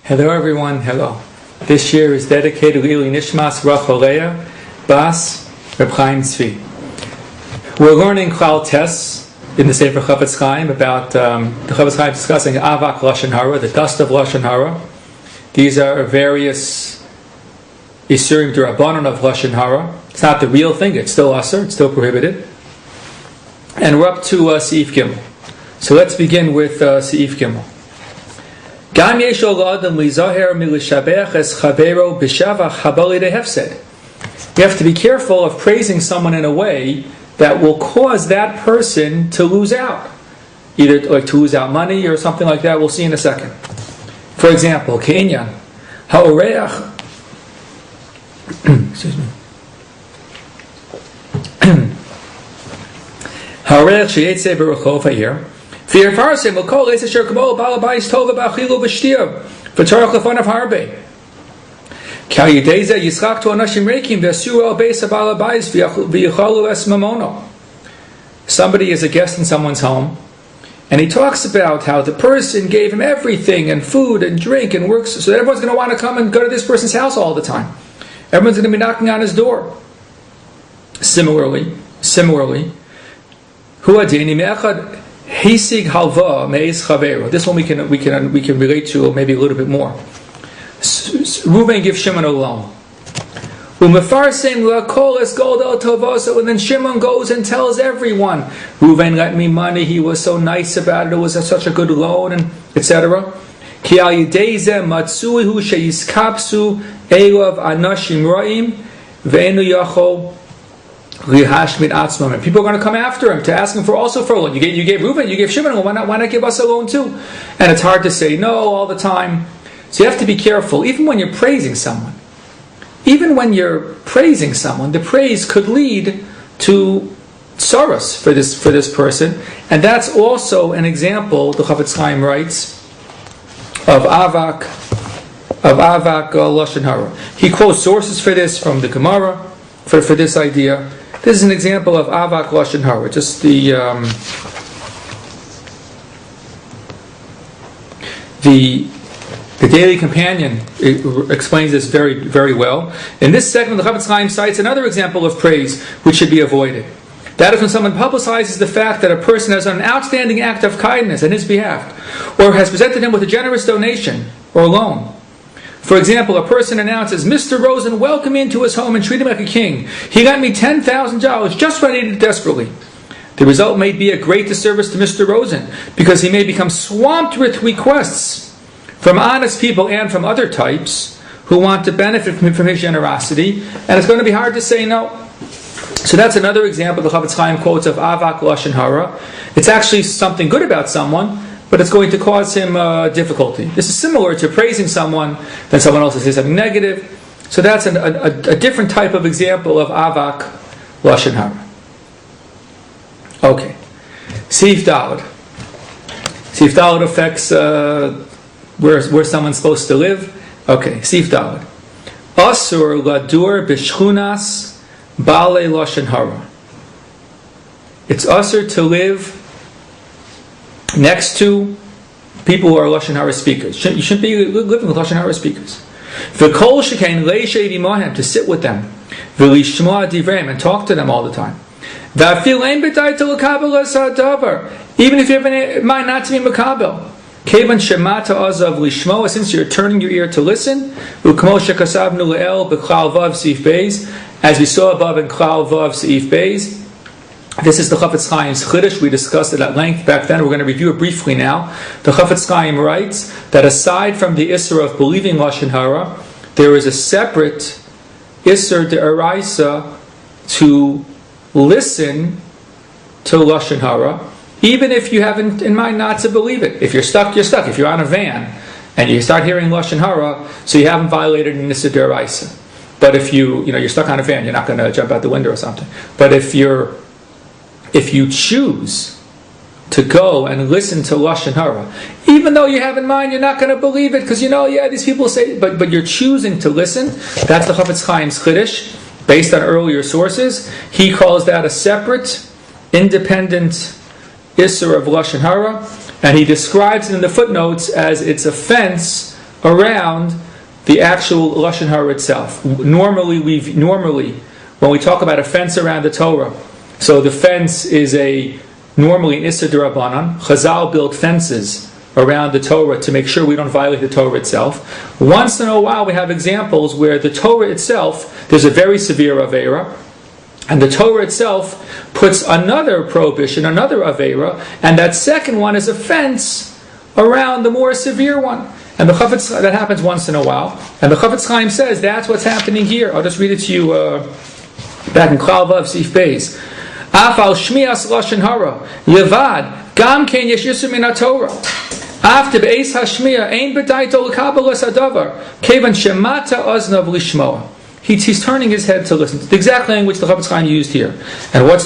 Hello everyone, hello. This year is dedicated to Ili Nishmas Racholea Bas Reb Chaim Tzvi. We're learning Klal Tes in the Sefer Chafetz Chaim about the Chafetz Chaim discussing Avak Lashon Hara, the dust of Lashon Hara. These are various Isurim D'Rabbanan of Lashon Hara. It's not the real thing, it's still Asur, it's still prohibited. And we're up to Seif Gimel. So let's begin with Seif Gimel. We have to be careful of praising someone in a way that will cause that person to lose out. Either like to lose out money or something like that. We'll see in a second. For example, Kenyan. Excuse me. Here. Here, Farsim will call Lesa Shirkabo, Balabais Tova Bachilu Bashtia, Patarach Lafon of Harbe. Kalyadeza Yiskak to Anashim Rekim, Vesura Besa Balabais, Viachalu Es Mamono. Somebody is a guest in someone's home, and he talks about how the person gave him everything, and food, and drink, and works, so that everyone's going to want to come and go to this person's house all the time. Everyone's going to be knocking on his door. Similarly, Huadini Me'achad. Hisig halva meiz chavero. This one we can relate to maybe a little bit more. Reuven gives Shimon a loan. Umefarsem lakol es gold el tovoso, and then Shimon goes and tells everyone, Reuven lent me money. He was so nice about it. It was such a good loan, and etc. Ki al yidei matzuihu sheyiskapsu elav anashim ra'im ve'enu yachol. And people are going to come after him to ask him for a loan. You gave Reuven, you gave Shimon, well, why not give us a loan too? And it's hard to say no all the time. So you have to be careful, even when you're praising someone. Even when you're praising someone, the praise could lead to sorrows for this person. And that's also an example, the Chafetz Chaim writes, of Avak Lashon Hara. He quotes sources for this from the Gemara, for this idea. This is an example of Avak Lashon Hara. Just the Daily Companion explains this very, very well. In this segment, the Chafetz Chaim cites another example of praise which should be avoided. That is when someone publicizes the fact that a person has done an outstanding act of kindness on his behalf, or has presented him with a generous donation or loan. For example, a person announces, Mr. Rosen welcomed me into his home and treated him like a king. He got me $10,000 just when I needed it desperately. The result may be a great disservice to Mr. Rosen, because he may become swamped with requests from honest people and from other types who want to benefit from his generosity, and it's going to be hard to say no. So that's another example the Chafetz Chaim quotes of Avak Lashon Hara. It's actually something good about someone, but it's going to cause him difficulty. This is similar to praising someone, then someone else says something negative. So that's a different type of example of Avak Lashon Hara. Okay. Seif Daled. Seif Daled affects where someone's supposed to live. Okay, Seif Daled. Asur ladur b'shchunas bale Lashon Hara. It's asur to live next to people who are Lashon Hara speakers. You shouldn't be living with Lashon Hara speakers. V'kol shekain le'shev imahem, to sit with them. V'lishma divrei, and talk to them all the time. V'afil ein b'day to l'kabel hadavar, even if you have in mind not to be makabel. Kevan shemata azav lishmo, since you're turning your ear to listen. V'kmo shekasavnu le'el b'klal vav seif beis, as we saw above in klal vav seif beis. This is the Chafetz Chaim's Chiddush. We discussed it at length back then. We're going to review it briefly now. The Chafetz Chaim writes that aside from the Isser of believing Lashon Hara, there is a separate Isser De'araisa to listen to Lashon Hara, even if you have in mind not to believe it. If you're stuck, you're stuck. If you're on a van and you start hearing Lashon Hara, so you haven't violated an Isser De'araisa. But if you're stuck on a van, you're not going to jump out the window or something. But if you choose to go and listen to Lashon Hara, even though you have in mind you're not going to believe it, because these people say, but you're choosing to listen, that's the Chafetz Chaim's Chiddush, based on earlier sources. He calls that a separate, independent Isser of Lashon Hara, and he describes it in the footnotes as its offense around the actual Lashon Hara itself. Normally, when we talk about a fence around the Torah, so the fence is normally an Issa D'Rabbanan. Chazal built fences around the Torah to make sure we don't violate the Torah itself. Once in a while we have examples where the Torah itself, there's a very severe Aveira, and the Torah itself puts another prohibition, another Aveira, and that second one is a fence around the more severe one. And that happens once in a while. And the Chafetz Chaim says that's what's happening here. I'll just read it to you back in Klal Vav Sif Beis. Afal Shmias Lashon Hara Yevad Gam Ken Yesh Yisur Min HaTorah After Be'ez HaShmiya Ein B'daito L'Kabel Es HaDavar Kevan Shemata Oznav Lishmoa. He's turning his head to listen. The exact language the Chafetz Chaim used here. And what's the